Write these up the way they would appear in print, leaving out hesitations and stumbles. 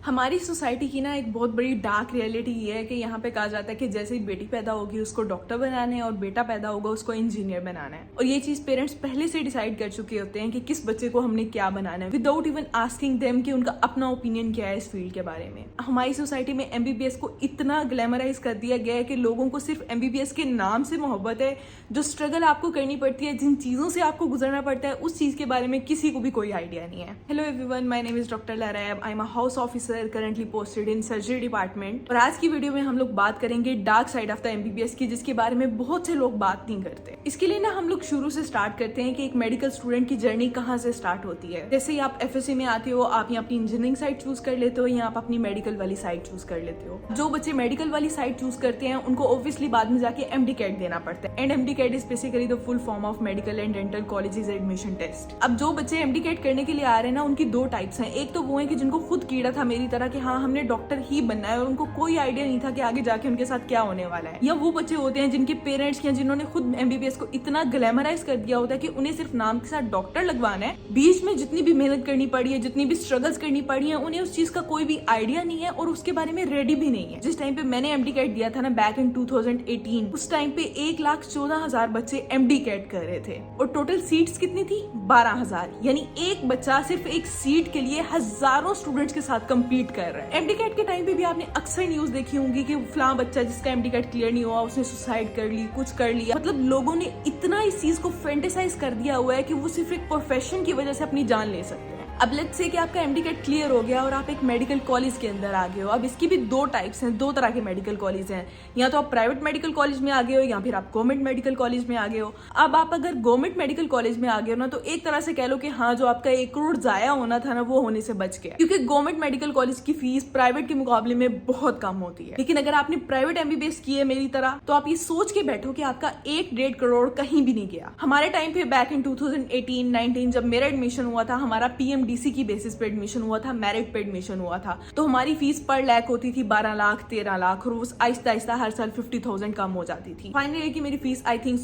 हमारी सोसाइटी की ना एक बहुत बड़ी डार्क रियलिटी ये है कि यहाँ पे कहा जाता है कि जैसे ही बेटी पैदा होगी उसको डॉक्टर बनाना है और बेटा पैदा होगा उसको इंजीनियर बनाना है। और ये चीज पेरेंट्स पहले से डिसाइड कर चुके होते हैं कि किस बच्चे को हमने क्या बनाना है, विदाउट इवन आस्किंग देम कि उनका अपना ओपिनियन क्या है इस फील्ड के बारे में। हमारी सोसाइटी में एमबीबीएस को इतना ग्लैमराइज कर दिया गया है कि लोगों को सिर्फ एमबीबीएस के नाम से मोहब्बत है। जो स्ट्रगल आपको करनी पड़ती है, जिन चीजों से आपको गुजरना पड़ता है, उस चीज के बारे में किसी को भी कोई आइडिया नहीं है। Hello everyone, my name is doctor Laraib. I am a house officer currently posted in surgery department. और आज की वीडियो में हम लोग बात करेंगे dark side of the MBBS की, जिसके बारे में बहुत से लोग बात नहीं करते। इसके लिए ना हम लोग शुरू से स्टार्ट करते हैं कि एक मेडिकल स्टूडेंट की जर्नी कहाँ से स्टार्ट होती है। जैसे ही आप एफएससी में आते हो, आप यहाँ अपनी इंजीनियरिंग साइड चूज कर लेते हो या आप अपनी मेडिकल वाली साइड चूज कर लेते हो। जो बच्चे मेडिकल वाली साइड चूज करते हैं उनको ऑब्वियसली बाद में जाके एमडी कैट देना पड़ता है। And MD CAT is basically the full form of medical and dental colleges admission test. अब जो बच्चे एमडी कैट करने के लिए आ रहे हैं ना, उनकी दो टाइप्स हैं। एक तो वो है कि जिनको खुद कीड़ा था मेरी तरह कि हाँ हमने डॉक्टर ही बनना है और उनको कोई आइडिया नहीं था कि आगे जाके उनके साथ क्या होने वाला है। या वो बच्चे होते हैं जिनके पेरेंट्स या जिन्होंने खुद एमबीबीएस को इतना ग्लैमराइज कर दिया होता है कि उन्हें सिर्फ नाम के साथ डॉक्टर लगवाना है। बीच में जितनी भी मेहनत करनी पड़ी है, जितनी भी स्ट्रगल्स करनी पड़ी है, उन्हें उस चीज का कोई भी आइडिया नहीं है और उसके बारे में रेडी भी नहीं है। जिस टाइम पे मैंने एमडी कैट दिया था ना, बैक इन 2018, उस टाइम पे 1,14,000 बच्चे एमडी कैट कर रहे थे और टोटल सीट्स कितनी थी? 12,000। यानी एक बच्चा सिर्फ एक सीट के लिए हजारों स्टूडेंट्स के साथ कम्पीट कर रहा है। एमडी कैट के टाइम पे भी आपने अक्सर न्यूज देखी होंगी कि फलां बच्चा जिसका एमडी कैट क्लियर नहीं हुआ, उसने सुसाइड कर ली, कुछ कर लिया। मतलब लोगों ने इतना इस चीज को फैंटेसाइज कर दिया हुआ है कि वो सिर्फ एक प्रोफेशन की वजह से अपनी जान ले सकते हैं। अब लेट्स से कि आपका एमडी कैट क्लियर हो गया और आप एक मेडिकल कॉलेज के अंदर आ गए हो। अब इसकी भी दो टाइप्स हैं, दो तरह के मेडिकल कॉलेज हैं। या तो आप प्राइवेट मेडिकल कॉलेज में आ गए हो या फिर आप गवर्नमेंट मेडिकल कॉलेज में आ गए हो। अब आप अगर गवर्नमेंट मेडिकल कॉलेज में आ गए हो ना, तो एक तरह से कह लो कि हाँ, जो आपका 1 करोड़ जाया होना था ना, वो होने से बच गया, क्योंकि गवर्नमेंट मेडिकल कॉलेज की फीस प्राइवेट के मुकाबले में बहुत कम होती है। लेकिन अगर आपने प्राइवेट एमबीबीएस की है मेरी तरह, तो आप ये सोच के बैठो कि आपका 1-1.5 करोड़ कहीं भी नहीं गया। हमारे टाइम पे बैक इन 2018-19 जब मेरा एडमिशन हुआ था, हमारा पीएमडीसी की बेसिस पे एडमिशन हुआ था, मेरिट पे एडमिशन हुआ था, तो हमारी फीस पर लाख होती थी 12 लाख 13 लाख और वो आहिस्ता आहिस्ता हर साल 50,000 कम हो जाती थी। फाइनली की मेरी फीस आई थिंक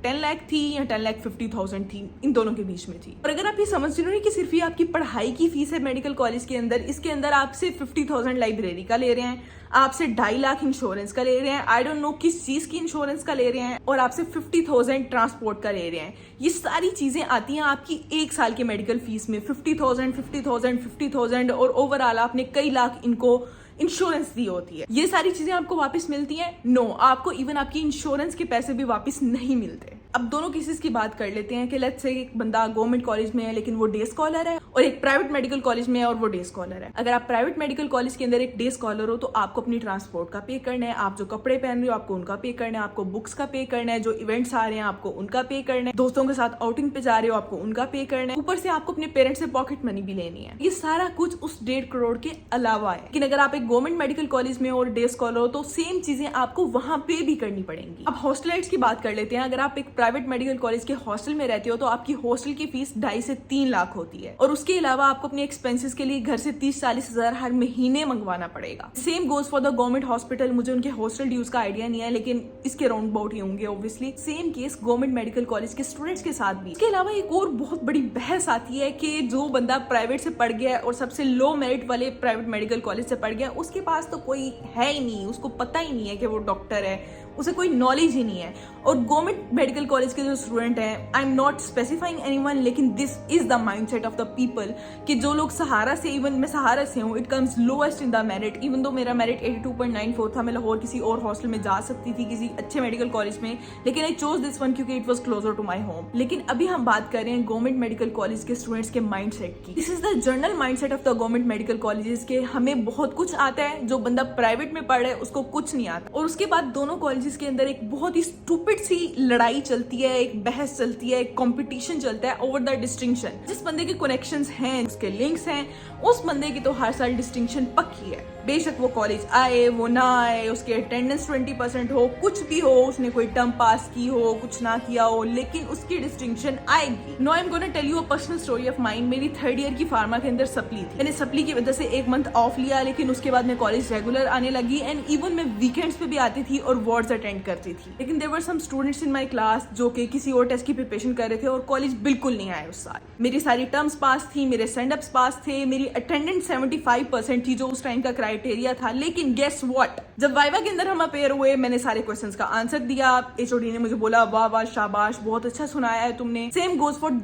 10 लाख थी या 10,50,000 थी, इन दोनों के बीच में थी। और अगर आप ये समझ रहे हो कि सिर्फ ये आपकी पढ़ाई की फीस है मेडिकल कॉलेज के अंदर, इसके अंदर आपसे 50,000 लाइब्रेरी का ले रहे हैं, आपसे 2.5 लाख इंश्योरेंस का ले रहे हैं, आई डोंट नो किस चीज की इंश्योरेंस का ले रहे हैं, और आपसे 50,000 ट्रांसपोर्ट का ले रहे हैं। ये सारी चीजें आती हैं आपकी एक साल के मेडिकल फीस में। 50,000 और ओवरऑल आपने कई लाख इनको इंश्योरेंस दी होती है। ये सारी चीजें आपको वापस मिलती हैं? नो, आपको इवन आपकी इंश्योरेंस के पैसे भी वापस नहीं मिलते। अब दोनों केसेस की बात कर लेते हैं कि लेट्स से एक बंदा गवर्नमेंट कॉलेज में है लेकिन वो डे स्कॉलर है, और एक प्राइवेट मेडिकल कॉलेज में है और वो डे स्कॉलर है। अगर आप प्राइवेट मेडिकल कॉलेज के अंदर एक डे स्कॉलर हो तो आपको अपनी ट्रांसपोर्ट का पे करना है, आप जो कपड़े पहन रहे हो आपको उनका पे करना है, आपको बुक्स का पे करना है, जो इवेंट्स आ रहे हैं आपको उनका पे करना है, दोस्तों के साथ आउटिंग पे जा रहे हो आपको उनका पे करना है, ऊपर से आपको अपने पेरेंट्स से पॉकेट मनी भी लेनी है। ये सारा कुछ उस 1.5 करोड़ के अलावा है। लेकिन अगर आप एक गवर्नमेंट मेडिकल कॉलेज में और डे स्कॉलर हो तो सेम चीजें आपको वहां पे भी करनी पड़ेंगी। अब हॉस्टलाइट्स की बात कर लेते हैं। अगर आप एक प्राइवेट मेडिकल कॉलेज के हॉस्टल में रहते हो तो आपकी हॉस्टल की फीस 2.5 से 3 लाख होती है, और उसके अलावा आपको अपने एक्सपेंसेस के लिए घर से 30-40 हजार हर महीने मंगवाना पड़ेगा। Same goes for the government hospital. मुझे उनके हॉस्टल ड्यूज का आइडिया नहीं है, लेकिन इसके राउंड अबाउट ही होंगे obviously. Same case government medical college के स्टूडेंट्स के साथ भी। इसके अलावा एक और बहुत बड़ी बहस आती है कि जो बंदा प्राइवेट से पढ़ गया और सबसे लो मेरिट वाले प्राइवेट मेडिकल कॉलेज से पढ़ गया, उसके पास तो कोई है ही नहीं, उसको पता ही नहीं है कि वो डॉक्टर है, उसे कोई नॉलेज ही नहीं है। और गवर्नमेंट मेडिकल कॉलेज के जो स्टूडेंट हैं, I am not specifying anyone, लेकिन this is the mindset of the people कि जो लोग सहारा से, इवन मैं सहारा से हूँ, it comes lowest in the merit. Even though मेरा मेरिट 82.94 था, मैं लाहौर किसी और हॉस्टल में जा सकती थी किसी अच्छे मेडिकल कॉलेज में, लेकिन आई चोज दिस वन क्योंकि it was closer to my home. लेकिन अभी हम बात कर रहे हैं गवर्नमेंट मेडिकल कॉलेज के स्टूडेंट्स के माइंडसेट की। This is the general mindset of the government medical colleges के हमें बहुत कुछ आता है, जो बंदा प्राइवेट में पढ़ रहा है उसको कुछ नहीं आता। और उसके बाद दोनों कॉलेजेस के अंदर एक बहुत ही स्टूपिड सी लड़ाई चलती है, एक बहस चलती है, एक कंपटीशन चलता है ओवर द डिस्टिंक्शन। जिस बंदे के कनेक्शंस हैं, उसके लिंक्स हैं, उस बंदे की तो हर साल डिस्टिंक्शन पक्की है। बेशक वो कॉलेज आए वो ना आए, उसके अटेंडेंस 20% हो, कुछ भी हो, उसने कोई टर्म पास की हो, कुछ ना किया हो, लेकिन उसकी डिस्टिंक्शन आएगी। No, I am gonna tell you a personal story of mine. मेरी 3rd ईयर की फार्मा के अंदर सप्ली थी। मैंने सप्ली की वजह से 1 मंथ ऑफ लिया, लेकिन उसके बाद मैं कॉलेज रेगुलर आने लगी एंड इवन मैं वीकेंड्स पे भी आती थी और वार्ड्स अटेंड करती थी, लेकिन there were some students in my class जो कि किसी और टेस्ट की प्रिपरेशन कर रहे थे और कॉलेज बिल्कुल नहीं आए उस साल। मेरी सारी टर्म्स पास थी, मेरे सेंड अप्स पास थे, मेरी अटेंडेंस 75% थी जो उस टाइम का क्राइटेरिया था। लेकिन गेस व्हाट, जब वाइवा के अंदर हम अपेयर हुए, मैंने सारे क्वेश्चंस का आंसर दिया। एचओडी ने मुझे बोला वाह वाह शाबाश, बहुत अच्छा सुनाया है तुमने। Same goes for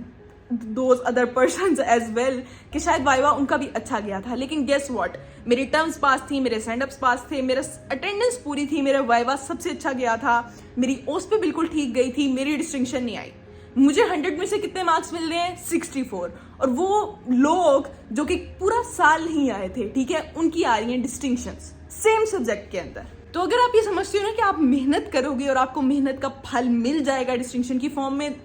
those other persons as well कि शायद वाइवा उनका भी अच्छा गया था। लेकिन गेस व्हाट, मेरी टर्म्स पास थी, मेरे सेंड अप्स पास थे, मेरा अटेंडेंस पूरी थी, मेरा वाइवा सबसे अच्छा गया था, मेरी ओस पे बिल्कुल ठीक गई थी, मेरी डिस्टिंक्शन नहीं आई। मुझे 100 में से कितने मार्क्स मिल रहे हैं? 64। और वो लोग जो कि पूरा साल नहीं आए थे, ठीक है, उनकी आ रही हैं डिस्टिंक्शंस सेम सब्जेक्ट के अंदर। तो अगर आप ये समझते हो ना कि आप मेहनत करोगे और आपको मेहनत का फल मिल जाएगा डिस्टिंक्शन की फॉर्म में,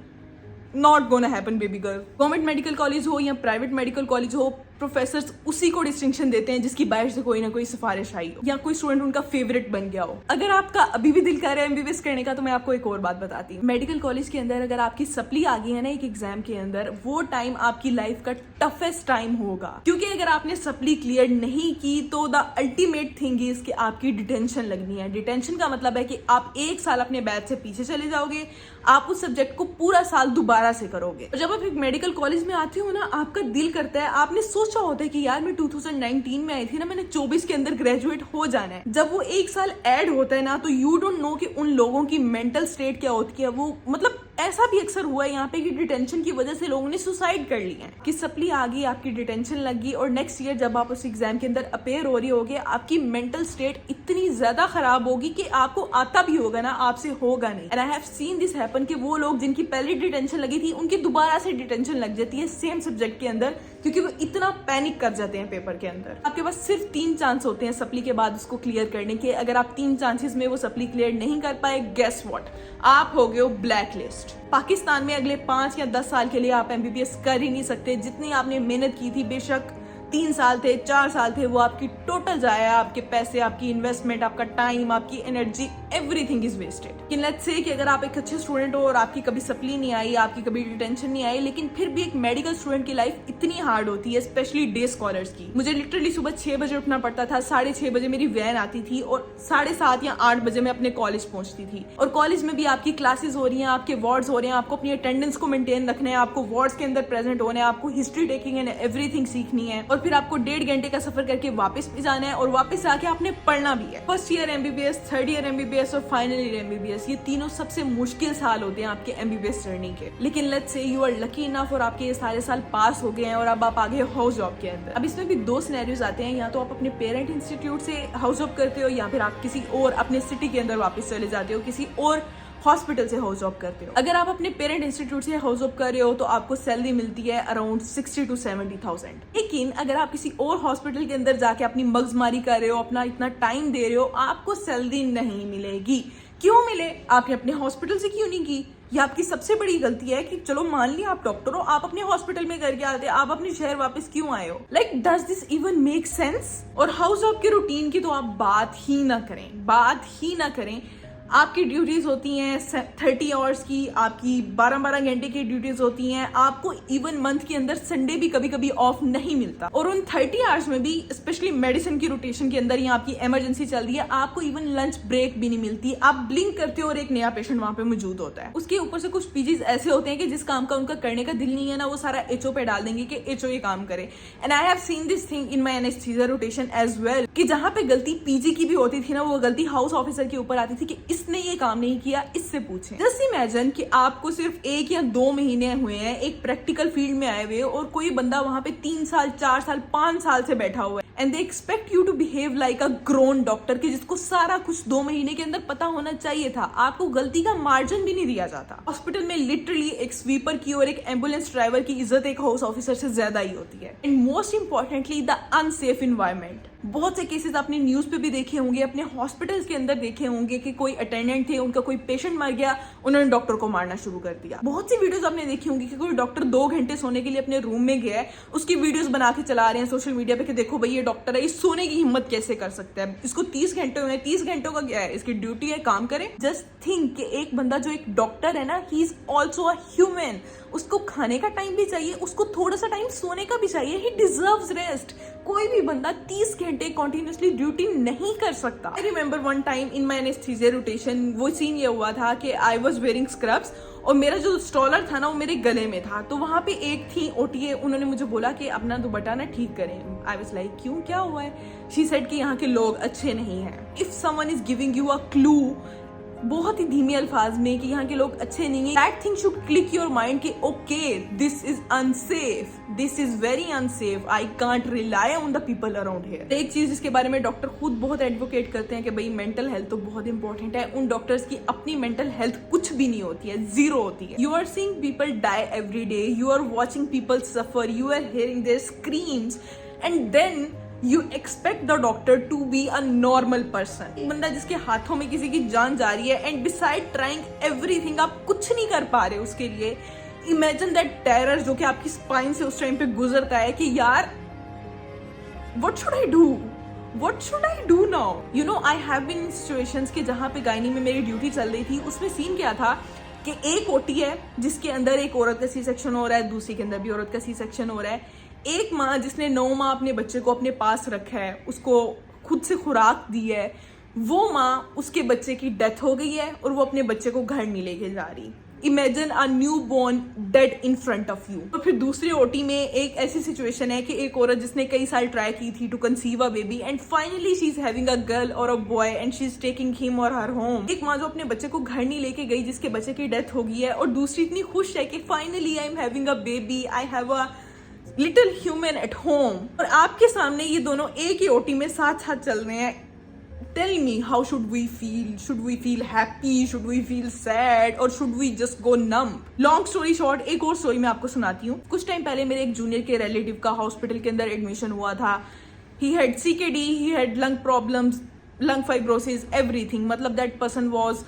not gonna happen baby girl. Government medical college हो या प्राइवेट मेडिकल कॉलेज हो, प्रोफेसर्स उसी को डिस्टिंक्शन देते हैं जिसकी बाहर से कोई ना कोई सिफारिश आई हो या कोई स्टूडेंट उनका फेवरेट बन गया हो। अगर आपका अभी भी दिल कर रहा है एमबीबीएस करने का, तो मैं आपको एक और बात बताती हूँ। मेडिकल कॉलेज के अंदर अगर आपकी सप्ली आ गई है ना एक एग्जाम के अंदर, वो टाइम आपकी लाइफ का टफेस्ट टाइम होगा, क्योंकि अगर आपने सप्ली क्लियर नहीं की तो द अल्टीमेट थिंग इज कि आपकी डिटेंशन लगनी है। डिटेंशन का मतलब है कि आप 1 साल अपने बैच से पीछे चले जाओगे, आप उस सब्जेक्ट को पूरा साल दोबारा से करोगे। और जब आप एक मेडिकल कॉलेज में आते हो ना, आपका दिल करता है, आपने सोचा होता है कि यार मैं 2019 में आई थी ना, मैंने 24 के अंदर ग्रेजुएट हो जाना है। जब वो 1 साल ऐड होता है ना, तो यू डोंट नो कि उन लोगों की मेंटल स्टेट क्या होती है। वो मतलब ऐसा भी अक्सर हुआ है यहाँ पे कि डिटेंशन की वजह से लोगों ने सुसाइड कर लिया है कि सप्ली आ गई, आपकी डिटेंशन लग गई, और नेक्स्ट ईयर जब आप उस एग्जाम के अंदर अपेयर हो रही होगे, आपकी मेंटल स्टेट इतनी ज्यादा खराब होगी कि आपको आता भी होगा ना, आपसे होगा नहीं। And I have seen this happen कि वो लोग जिनकी पहले डिटेंशन लगी थी, उनकी दोबारा से डिटेंशन लग जाती है सेम सब्जेक्ट के अंदर, क्योंकि वो इतना पैनिक कर जाते हैं पेपर के अंदर। आपके पास सिर्फ 3 चांस होते हैं सप्ली के बाद उसको क्लियर करने के। अगर आप 3 चांसेस में वो सप्ली क्लियर नहीं कर पाए, गेस व्हाट, आप हो गए हो ब्लैक लिस्ट। पाकिस्तान में अगले 5 या 10 साल के लिए आप एमबीबीएस कर ही नहीं सकते। जितनी आपने मेहनत की थी, बेशक 3 साल थे, 4 साल थे, वो आपकी टोटल जाया। आपके पैसे, आपकी इन्वेस्टमेंट, आपका टाइम, आपकी एनर्जी, एवरीथिंग इज वेस्टेड। लेकिन लेट्स से कि अगर आप एक अच्छे स्टूडेंट हो और आपकी कभी सप्ली नहीं आई, आपकी कभी डिटेंशन नहीं आई, लेकिन फिर भी एक मेडिकल स्टूडेंट की लाइफ इतनी हार्ड होती है, स्पेशली डे स्कॉलर्स की। मुझे लिटरली सुबह 6 बजे उठना पड़ता था, 6:30 बजे मेरी वैन आती थी और 7:30 या 8 बजे मैं अपने कॉलेज पहुंचती थी। और कॉलेज में भी आपकी क्लासेस हो रही हैं, आपके वार्ड्स हो रहे हैं, आपको अपनी अटेंडेंस को मेंटेन रखना है, आपको वार्ड्स के अंदर प्रेजेंट होना है, आपको हिस्ट्री टेकिंग एंड एवरीथिंग सीखनी है, और फिर आपको 1.5 घंटे का सफर करके वापस भी जाना है, और वापस आके आपने पढ़ना भी है। First year MBBS, third year MBBS और फाइनल ईयर एमबीबीएस, ये तीनों सबसे मुश्किल साल होते हैं आपके एमबीबीएस जर्नी के। लेकिन let's say you are lucky enough और आपके ये सारे साल पास हो गए हैं और अब आप आगे हाउस जॉब के अंदर। अब इसमें भी 2 सिनेरियोज आते हैं, या तो आप अपने पेरेंट इंस्टीट्यूट से हाउस जॉब करते हो, या फिर आप किसी और अपने सिटी के अंदर वापस चले जाते हो, किसी और हॉस्पिटल से हाउस जॉब करते हो। अगर आप अपने पेरेंट इंस्टीट्यूट से हाउस जॉब कर रहे हो तो आपको सैलरी मिलती है अराउंड 60 to 70,000। लेकिन अगर आप किसी और हॉस्पिटल के अंदर जाके अपनी मगजमारी कर रहे हो, अपना इतना टाइम दे रहे हो, आपको सैलरी नहीं मिलेगी। क्यों मिले? आपने अपने हॉस्पिटल से क्यों नहीं की? ये आपकी सबसे बड़ी गलती है कि चलो मान लिया आप डॉक्टर हो, आप अपने हॉस्पिटल में करके आते, आप अपने शहर वापस क्यों आए हो? Like does this even make sense? और हाउस जॉब के रूटीन की तो आप बात ही ना करें। आपकी ड्यूटीज होती हैं 30 आवर्स की, आपकी 12-12 घंटे की ड्यूटीज होती हैं। आपको इवन मंथ के अंदर संडे भी कभी कभी ऑफ नहीं मिलता, और उन 30 आवर्स में भी स्पेशली मेडिसिन की रोटेशन के अंदर या आपकी इमरजेंसी चल रही है, आपको इवन लंच ब्रेक भी नहीं मिलती। आप ब्लिंक करते हो और एक नया पेशेंट वहां पे मौजूद होता है। उसके ऊपर से कुछ पीजीज ऐसे होते हैं कि जिस काम का उनका करने का दिल नहीं है ना, वो सारा एचओ पे डाल देंगे कि एचओ ये काम करे। And I have seen this thing in my anaesthesia rotation as well, कि जहां पे गलती पीजी की भी होती थी ना, वो गलती हाउस ऑफिसर के ऊपर आती थी कि इसने ये काम नहीं किया, इससे पूछें। जस्ट इमेजिन कि आपको सिर्फ 1 या 2 महीने हुए हैं एक प्रैक्टिकल फील्ड में आए हुए, और कोई बंदा वहां पे 3 साल, 4 साल, 5 साल से बैठा हुआ है, and they expect you to behave like a grown doctor, कि जिसको सारा कुछ 2 महीने के अंदर पता होना चाहिए था। आपको गलती का मार्जिन भी नहीं दिया जाता। हॉस्पिटल में लिटरली एक स्वीपर की और एक एम्बुलेंस ड्राइवर की इज्जत एक हाउस ऑफिसर से ज्यादा ही होती है। And most importantly the unsafe environment. बहुत से केसेस आपने न्यूज पे भी देखे होंगे, अपने हॉस्पिटल्स के अंदर देखे होंगे कि कोई अटेंडेंट थे, उनका कोई पेशेंट मर गया, उन्होंने डॉक्टर को मारना शुरू कर दिया। बहुत सी वीडियोस आपने देखी होंगी कि कोई डॉक्टर 2 घंटे सोने के लिए अपने रूम में गया है, उसकी वीडियोस बना के चला रहे हैं सोशल मीडिया पे कि देखो भाई ये डॉक्टर है, ये सोने की हिम्मत कैसे कर सकता है? इसको 30 घंटे हुए, 30 घंटों का क्या है, इसकी ड्यूटी है, काम करे। जस्ट थिंक कि एक बंदा जो एक डॉक्टर है ना, he is also a human. उसको खाने का टाइम भी चाहिए, उसको थोड़ा सा टाइम सोने का भी चाहिए। ही डिजर्व्स रेस्ट। कोई भी बंदा 30 घंटे कॉन्टिन्यूसली ड्यूटी नहीं कर सकता। I remember one time in my anaesthesia rotation, वो सीन ये हुआ था कि आई वॉज वेयरिंग स्क्रब्स और मेरा जो स्टॉलर था ना वो मेरे गले में था। तो वहां पे एक थी ओटीए, उन्होंने मुझे बोला कि अपना दुपट्टा ना ठीक करें। आई वाज लाइक क्यों, क्या हुआ है? शी सेड कि यहाँ के लोग अच्छे नहीं हैं। If someone is giving you a clue बहुत ही धीमे अल्फाज में कि यहाँ के लोग अच्छे नहीं है, that thing should click your mind कि okay this is unsafe, this is very unsafe, I can't rely on the people around here. एक चीज जिसके बारे में डॉक्टर खुद बहुत एडवोकेट करते हैं कि भाई मेंटल हेल्थ तो बहुत इंपॉर्टेंट है। उन डॉक्टर्स की अपनी मेंटल हेल्थ कुछ भी नहीं होती है, जीरो होती है। You are seeing people die every day, you are watching people suffer, you are hearing their screams and then You expect the doctor to be a normal person. एक बंदा जिसके हाथों में किसी की जान जा रही है and beside trying everything आप कुछ नहीं कर पा रहे उसके लिए। Imagine that terror जो कि आपकी स्पाइन से उस टाइम पे गुजरता है कि यार what should I do? What should I do now? You know, I have been in situations कि जहाँ पे गायनी में मेरी ड्यूटी चल रही थी, उसमें सीन क्या था कि एक ओटी है जिसके अंदर एक औरत का सी सेक्शन हो रहा है, दूसरी के अंदर भी औरत का सी सेक्शन हो रहा है। एक माँ जिसने 9 माह अपने बच्चे को अपने पास रखा है, उसको खुद से खुराक दी है, वो माँ, उसके बच्चे की डेथ हो गई है और वो अपने बच्चे को घर नहीं लेके जा रही। Imagine a new born dead in front of you. और फिर दूसरी ओटी में एक ऐसी सिचुएशन है कि एक औरत जिसने कई साल ट्राई की थी to conceive a baby and finally she is having a girl or a boy and she is taking him or her home. एक माँ जो अपने बच्चे को घर नहीं लेके गई जिसके बच्चे की डेथ हो गई है, और दूसरी इतनी खुश है कि finally I am having a baby, I have a little human at home. और आपके सामने ये दोनों एक ही ओटी में साथ साथ चल रहे हैं। Tell me, how should we feel? Should we feel happy? Should we feel sad? Or should we just go numb? Long story short, एक और स्टोरी मैं आपको सुनाती हूँ। कुछ टाइम पहले मेरे एक जूनियर के रिलेटिव का हॉस्पिटल के अंदर एडमिशन हुआ था। He had CKD, he had lung problems, lung fibrosis, everything. मतलब that person was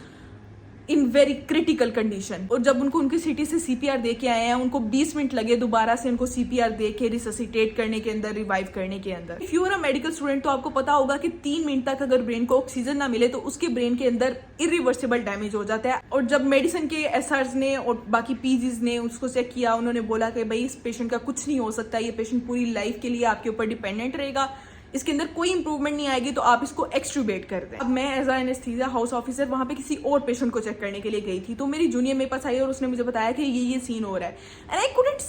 in very critical condition. और जब उनको उनकी सिटी से CPR दे के आए हैं, उनको 20 मिनट लगे दोबारा से उनको CPR दे के रिससिटेट करने के अंदर, रिवाइव करने के अंदर। If you are a medical student तो आपको पता होगा कि 3 मिनट तक अगर ब्रेन को ऑक्सीजन ना मिले तो उसके ब्रेन के अंदर इरिवर्सिबल डैमेज हो जाता है। और जब मेडिसिन के SRs ने और बाकी PGs ने उसको चेक किया, उन्होंने बोला कि भाई इस पेशेंट का कुछ नहीं हो सकता, ये पेशेंट पूरी लाइफ के लिए आपके ऊपर डिपेंडेंट रहेगा, इसके अंदर कोई इंप्रूवमेंट नहीं आएगी, तो आप इसको एक्सट्यूबेट कर दें। अब मैं as a anaesthesia house officer वहां पे किसी और पेशेंट को चेक करने के लिए गई थी, तो मेरी जूनियर मेरे पास आई और उसने मुझे बताया कि ये सीन हो रहा है and I couldn't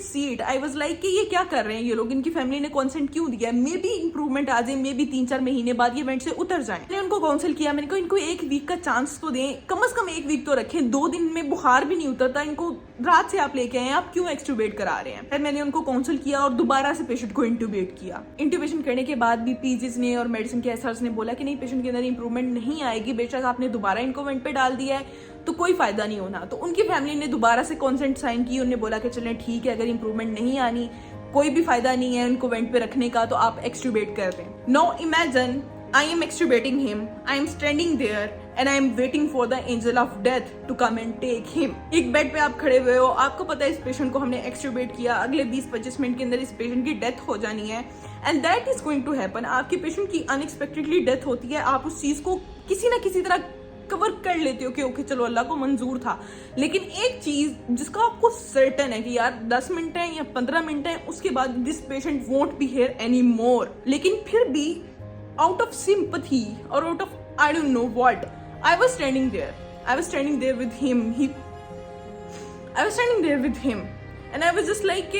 see it. I was like कि ये क्या कर रहे हैं ये लोग, इनकी फैमिली ने कॉन्सेंट क्यों दिया? मे बी इंप्रूवमेंट आ जाए, मे बी 3-4 महीने बाद ये इवेंट से उतर जाए। मैंने उनको काउंसिल किया, मैंने कहा इनको 1 वीक का चांस तो दें, कम से कम 1 वीक तो रखें। 2 दिन में बुखार भी नहीं उतरता, इनको रात से आप लेके आए, आप क्यों एक्सट्यूबेट करा रहे हैं? फिर मैंने उनको काउंसिल किया और दोबारा से पेशेंट को इंट्यूबेट किया। इंट्यूबेशन करने के बाद भी PGs ने और मेडिसिन के SRs ने बोला कि नहीं, पेशेंट के अंदर इंप्रूवमेंट नहीं आएगी, बेशक आपने दोबारा इनको वेंट पे डाल दिया है तो कोई फायदा नहीं होना। तो उनकी फैमिली ने दोबारा से कॉन्सेंट साइन की, उन्होंने बोला कि चलें ठीक है, अगर इंप्रूवमेंट नहीं आनी, कोई भी फायदा नहीं है उनको वेंट पे रखने का, तो आप एक्सट्यूबेट कर दें। Now imagine I am extubating him, I am standing there and I am waiting for the angel of death to come and take him. एक बेड पे आप खड़े हुए हो, आपको पता है इस पेशेंट को हमने एक्सट्यूबेट किया, अगले 20-25 मिनट के अंदर इस पेशेंट की डेथ हो जानी है and that is going to happen. आपके पेशेंट की अनएक्सपेक्टेडली डेथ होती है, आप उस चीज को किसी ना किसी तरह कवर कर लेते हो कि ओके चलो अल्लाह को मंजूर था। लेकिन एक चीज जिसका आपको सर्टेन है कि यार 10 मिनट है या 15 मिनट है, उसके बाद this patient won't be here any more. लेकिन फिर भी out of sympathy or out of I don't know what, I was standing there with him. I was standing there with him and I was just like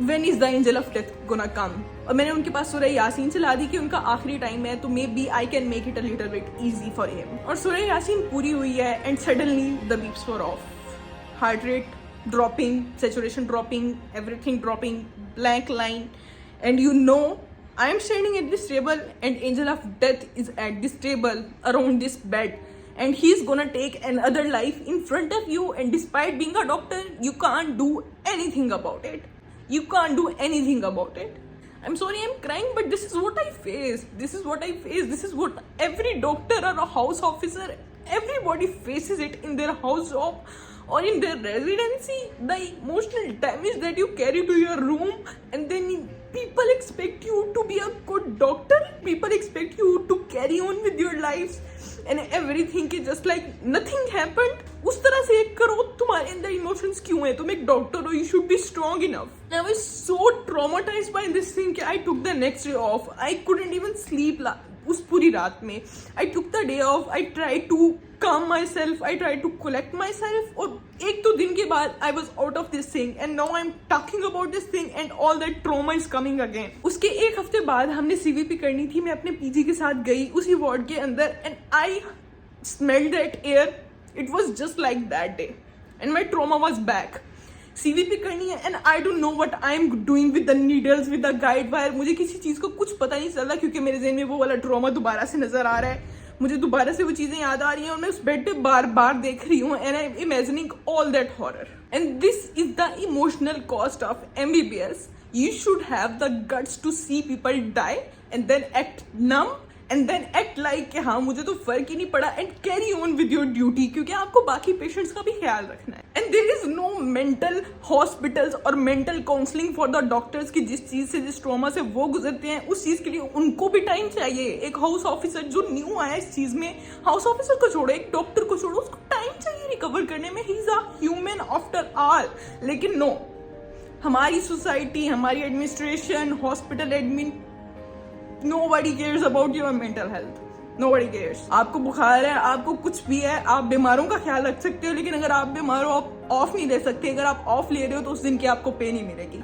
when is the angel of death gonna come? और मैंने उनके पास सूरह यासीन चला दी कि उनका आखिरी time है, तो maybe I can make it a little bit easy for him. और सूरह यासीन पूरी हुई है and suddenly the beeps were off, heart rate dropping, saturation dropping, everything dropping, blank line, and you know I am standing at this table and angel of death is at this table around this bed and he is gonna take another life in front of you, and despite being a doctor you can't do anything about it. You can't do anything about it. I'm sorry I'm crying, but this is what I face. This is what every doctor or a house officer, everybody faces it in their house job or in their residency. The emotional damage that you carry to your room and then people expect you to be a good doctor, people expect you to carry on with your lives and everything कि just like nothing happened. उस तरह से एक करो, तुम्हारे अंदर emotions क्यों है? तुम एक डॉक्टर हो, you should be strong enough. I was so traumatized by this thing कि I took the next day off. I couldn't even sleep उस पूरी रात में. I took the day off. I tried to calm myself. I tried to collect myself. और एक दो दिन के बाद I was out of this thing and now I'm talking about this thing and all that trauma is coming again. उसके एक हफ्ते बाद हमने CVP करनी थी. मैं अपने PG के साथ गई उसी वार्ड के अंदर and I smelled that air. It was just like that day and my trauma was back. CVP करनी है and I don't know what I'm doing with the needles, with the guide wire. मुझे किसी चीज़ को कुछ पता नहीं चल रहा क्योंकि मेरे ज़हन में वो वाला ट्रॉमा दोबारा से नजर आ रहा है. मुझे दोबारा से वो चीज़ें याद आ रही हैं और मैं उस बेड पे बार बार देख रही हूँ and I'm imagining all that horror. And this is the emotional cost of MBBS. You should have the guts to see people die and then act numb and then act like कि हाँ मुझे तो फर्क ही नहीं पड़ा and carry on with your duty क्योंकि आपको बाकी पेशेंट्स का भी ख्याल रखना है. And there is no mental hospitals और mental counseling for the doctors कि जिस चीज़ से जिस ट्रॉमा से वो गुजरते हैं उस चीज़ के लिए उनको भी टाइम चाहिए. एक हाउस ऑफिसर जो न्यू आया इस चीज़ में, हाउस ऑफिसर को छोड़ो, एक डॉक्टर को छोड़ो, उसको टाइम चाहिए रिकवर करने में. He is a human after all. लेकिन नो, हमारी सोसाइटी, हमारी administration, hospital admin, nobody cares about your mental health. Nobody cares. आपको बुखार है, आपको कुछ भी है, आप बीमारों का ख्याल रख सकते हो लेकिन अगर आप बीमार हो आप ऑफ नहीं ले सकते. अगर आप ऑफ ले रहे हो तो उस दिन की आपको पे नहीं मिलेगी.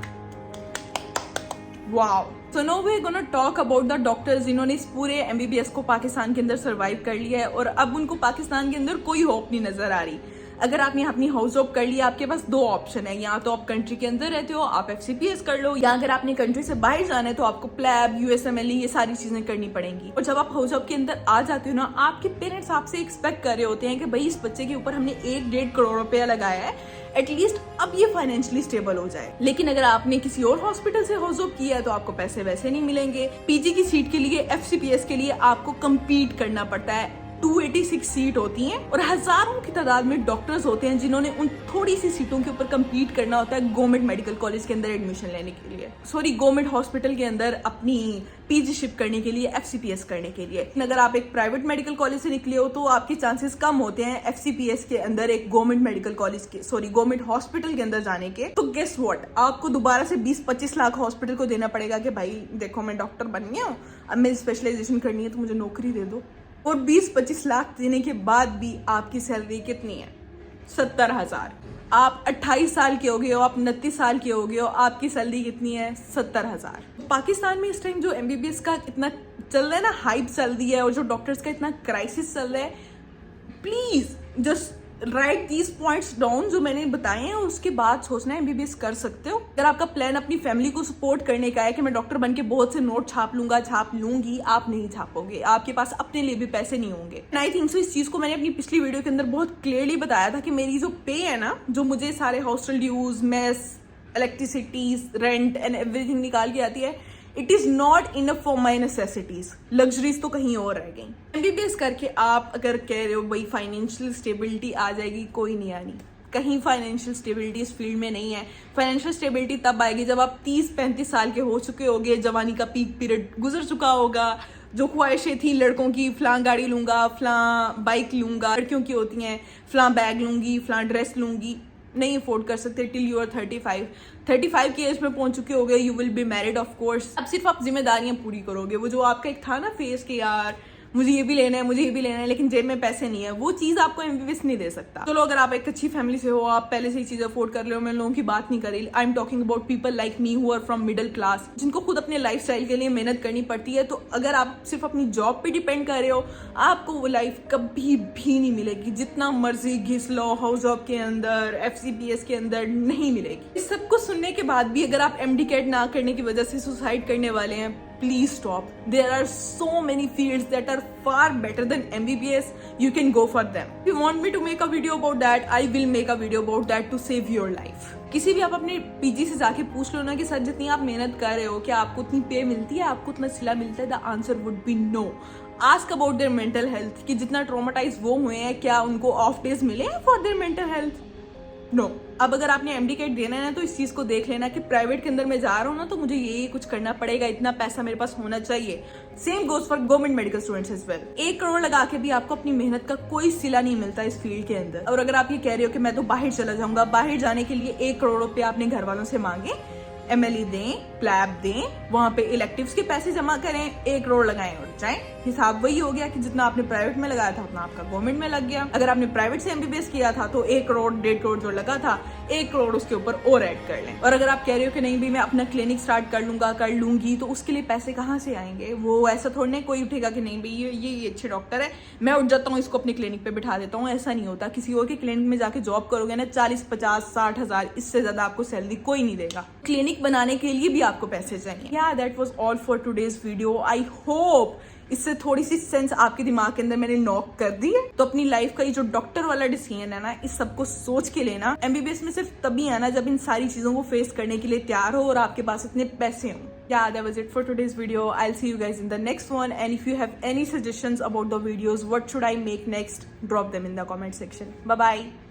Wow. So now we're gonna talk about the doctors जिन्होंने इस पूरे MBBS को पाकिस्तान के अंदर सर्वाइव कर लिया है और अब उनको पाकिस्तान के अंदर कोई होप नहीं नजर आ रही. अगर आपने अपनी हाउस जॉब कर लिया, आपके पास दो ऑप्शन है. या तो आप कंट्री के अंदर रहते हो, आप FCPS कर लो, या अगर आपने कंट्री से बाहर जाना है तो आपको प्लैब, USMLE ये सारी चीजें करनी पड़ेंगी. और जब आप हाउस जॉब के अंदर आ जाते हो ना, आपके पेरेंट्स आपसे एक्सपेक्ट कर रहे होते हैं कि भाई इस बच्चे के ऊपर हमने 1-1.5 करोड़ रुपया लगाया है, एटलीस्ट अब ये फाइनेंशियली स्टेबल हो जाए. लेकिन अगर आपने किसी और हॉस्पिटल से हाउस जॉब किया है तो आपको पैसे वैसे नहीं मिलेंगे. PG की सीट के लिए, FCPS के लिए आपको कम्पीट करना पड़ता है. 286 सीट होती हैं और हजारों की तादाद में डॉक्टर्स होते हैं जिन्होंने उन थोड़ी सी सीटों के ऊपर कम्पीट करना होता है गवर्नमेंट मेडिकल कॉलेज के अंदर एडमिशन लेने के लिए, गवर्नमेंट हॉस्पिटल के अंदर अपनी PG शिप करने के लिए, FCPS करने के लिए. अगर आप एक प्राइवेट मेडिकल कॉलेज से निकले हो तो आपके चांसेस कम होते हैं FCPS के अंदर एक गवर्नमेंट मेडिकल कॉलेज के गवर्नमेंट हॉस्पिटल के अंदर जाने के. तो गेस व्हाट, आपको दोबारा से 20-25 लाख हॉस्पिटल को देना पड़ेगा कि भाई देखो मैं डॉक्टर बन गया हूँ, अब मेरी स्पेशलाइजेशन करनी है तो मुझे नौकरी दे दो. और 20-25 लाख देने के बाद भी आपकी सैलरी कितनी है? 70,000. आप 28 साल के हो गए हो, आप 29 साल के हो गए हो, आपकी सैलरी कितनी है? 70,000. पाकिस्तान में इस टाइम जो MBBS का इतना चल रहा है ना, हाइप चल रही है और जो डॉक्टर्स का इतना क्राइसिस चल रहा है, please just right these points down जो मैंने बताए हैं, उसके बाद सोचना है MBBS कर सकते हो. अगर आपका प्लान अपनी फैमिली को सपोर्ट करने का है कि मैं डॉक्टर बन के बहुत से नोट छाप लूंगी, आप नहीं छापोगे. आपके पास अपने लिए भी पैसे नहीं होंगे. आई थिंक सो इस चीज को मैंने अपनी पिछली वीडियो के अंदर बहुत क्लियरली बताया था कि मेरी जो पे है ना, जो मुझे सारे hostel dues, mess, electricity, rent and everything निकाल के आती है, it is not enough for my necessities. Luxuries तो कहीं और रह गई. MBBS करके आप अगर कह रहे हो भाई फाइनेंशियल स्टेबिलिटी आ जाएगी, कोई नहीं आनी. कहीं फाइनेंशियल स्टेबिलिटी इस फील्ड में नहीं है. फाइनेंशियल स्टेबिलिटी तब आएगी जब आप 30-35 साल के हो चुके होगे, जवानी का पीक पीरियड गुजर चुका होगा. जो ख्वाहिशें थी लड़कों की, फलां गाड़ी लूंगा, फलां बाइक लूंगा, लड़कियों की होती हैं फलां बैग लूंगी, फलां ड्रेस लूंगी, नहीं अफोर्ड कर सकते टिल यू आर 35 की एज में पहुंच चुके होगे. You will be married of course. अब सिर्फ आप जिम्मेदारियां पूरी करोगे. वो जो आपका एक था ना फेस के यार मुझे ये भी लेना है, मुझे ये भी लेना है, लेकिन जेब में पैसे नहीं है, वो चीज आपको MBBS नहीं दे सकता. चलो अगर आप एक अच्छी फैमिली से हो, आप पहले से ही चीज अफोर्ड कर रहे हो, मैं लोगों की बात नहीं कर रही. I am talking about people like me who are from middle class, जिनको खुद अपने लाइफ स्टाइल के लिए मेहनत करनी पड़ती है. तो अगर आप सिर्फ अपनी जॉब पे डिपेंड कर रहे हो, आपको वो लाइफ कभी भी नहीं मिलेगी. जितना मर्जी घिस लो हाउस जॉब के अंदर, FCPS के अंदर, नहीं मिलेगी. इस सब को सुनने के बाद भी अगर आप MD कैट ना करने की वजह से सुसाइड करने वाले हैं, please stop. There are so many fields that are far better than MBBS. You can go for them. If you want me to make a video about that, I will make a video about that to save your life. किसी भी आप अपने PG से जाके पूछ लो ना कि sir जितनी आप मेहनत कर रहे हो, क्या आपको उतनी पे मिलती है, आपको उतना सिला मिलता है? The answer would be no. Ask about their mental health कि जितना ट्रॉमाटाइज वो हुए हैं, क्या उनको ऑफ डेज मिले हैं for their mental health? No. अब अगर आपने एमडी देना है ना तो इस चीज को देख लेना कि प्राइवेट के अंदर मैं जा रहा हूँ ना तो मुझे ये कुछ करना पड़ेगा, इतना पैसा मेरे पास होना चाहिए। Same goes for government medical students as well. 1 crore लगा के भी आपको अपनी मेहनत का कोई सिला नहीं मिलता इस फील्ड के अंदर। और अगर आप ये कह रहे हो कि मैं तो बाहर चला जाऊंगा, बाहर जाने के लिए 1 करोड़ रुपए आपने घर वालों से मांगे, MLE दें, प्लैब दें, वहां पे इलेक्टिव्स के पैसे जमा करें, 1 करोड़ लगाएं और जाएं। हिसाब वही हो गया कि जितना आपने प्राइवेट में लगाया था उतना आपका गवर्नमेंट में लग गया। अगर आपने प्राइवेट से MBBS किया था तो 1 करोड़ 1.5 करोड़ जो लगा था 1 करोड़ उसके ऊपर और ऐड कर लें। और अगर आप कह रहे हो कि नहीं भी मैं अपना क्लिनिक स्टार्ट कर लूंगा, कर लूंगी, तो उसके लिए पैसे कहाँ से आएंगे? वो ऐसा थोड़ी ना कोई उठेगा कि नहीं भाई ये अच्छे डॉक्टर है, मैं उठ जाता हूँ, इसको अपनी क्लिनिक पे बिठा देता हूँ। ऐसा नहीं होता। किसी और के क्लिनिक में जाके जॉब करोगे ना 40, 50, 60 हजार, इससे ज्यादा आपको सैलरी कोई नहीं देगा। क्लिनिक बनाने के लिए भी आपको पैसे चाहिए। Yeah, that was all for today's video. I hope इससे थोड़ी सी सेंस आपके दिमाग के अंदर मैंने नॉक कर दी है। तो अपनी लाइफ का ये जो डॉक्टर वाला डिसीजन है ना, इस सबको सोच के लेना। MBBS में सिर्फ तभी आना जब इन सारी चीजों को फेस करने के लिए तैयार हो और आपके पास इतने पैसे हों। Yeah, that was it for today's video. I'll see you guys in the next one. And if you have any suggestions about the videos, what should I make next? Drop them in the comment section. Bye bye.